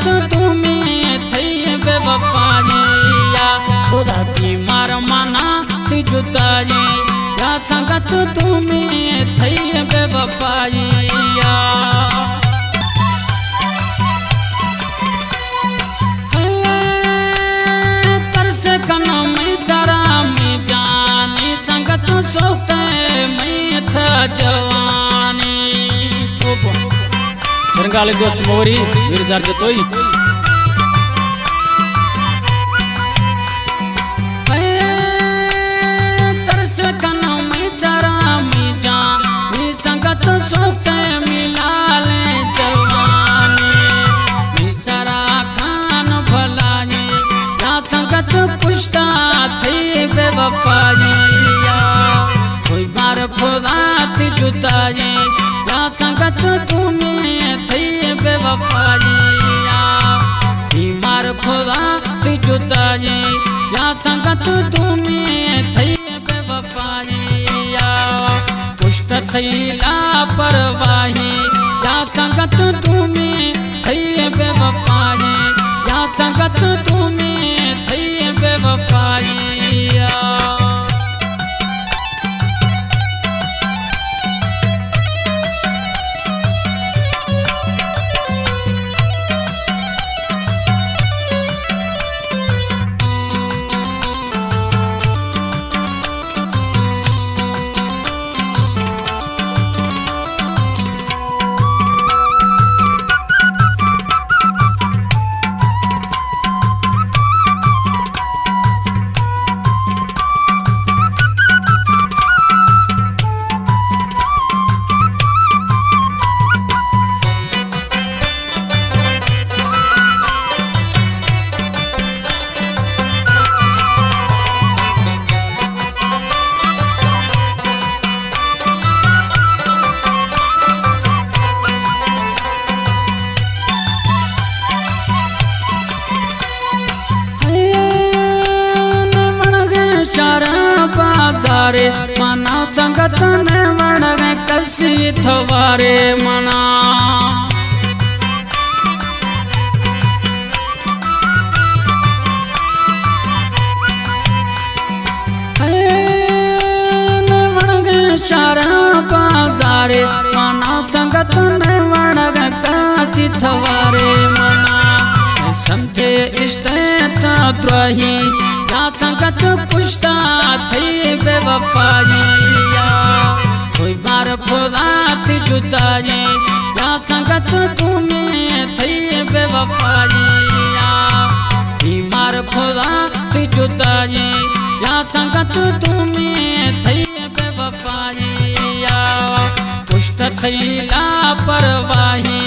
संगत तुम्हें थई बेवफाइया खुदा बीमार मना थी जुदाई या संगत तुम्हें थई बेवफाइया तरसे कना में सारा में जाने संगत सोते मैं था जवानी चरंगाले दोस्त मोरी मेरे जार जतोई तरस कना में सारा में जानी संगत सोते मिला ले जवानी मिसरा खान भलाई या संगत पुष्टा थी बेवफाइया कोई बार खुदा थी जुदाई या संगत तुम्हें थई बेवफाइया बीमार खुदा थी जुदाई या संगत तुम्हें थई बेवफाइया पुष्ट थई लापरवाही या संगत तुम्हें थई बेवफाई या संगत तुम्हें थई बेवफाइया मना संगत ने वड़ गए कसी थवारे मना वड़ गए सारा बाजारे मना संगत ने वड़ गए कसी थवारे मना समझे इष्ट था द्रोही या संगत पुष्टा थई बेवफाइया कोई बार खुदा थी जुदाई या संगत तुम्हें थई बेवफाइया बीमार खुदा थी जुदाई या संगत तुम्हें थई बेवफाइया पुष्ट थई लापरवाही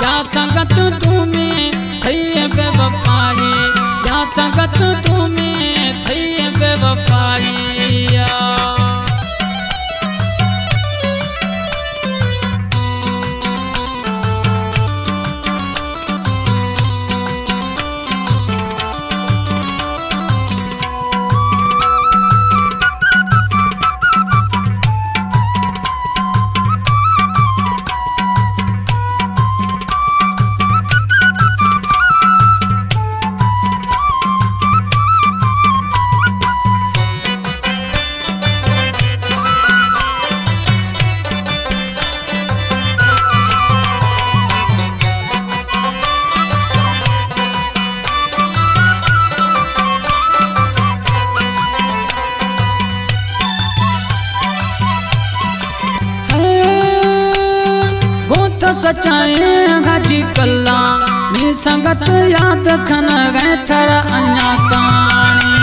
या संगत तुम्हें थई बेवफाई या संगत तुम्हें थई बेवफाइया सच्चाई गाजी कल्ला में संगत याद खन गए थर अन्या तानी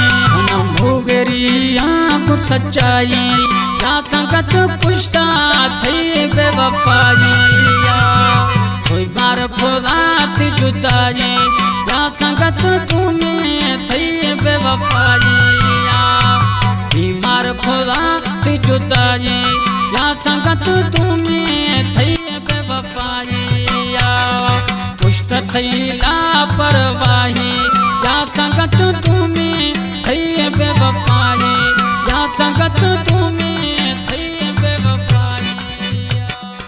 हम भोगरिया कुछ सच्चाई या संगत पुष्टा थई बेवफाइया कोई बार खुदा थी जुदाई या संगत तुम्हें थई बेवफाइया बीमार खुदा थी जुदाई या संगत तुम्हें थई बेवफाइया पुष्ट थई लापरवाही या संगत तुम्हें थई बेवफाई या संगत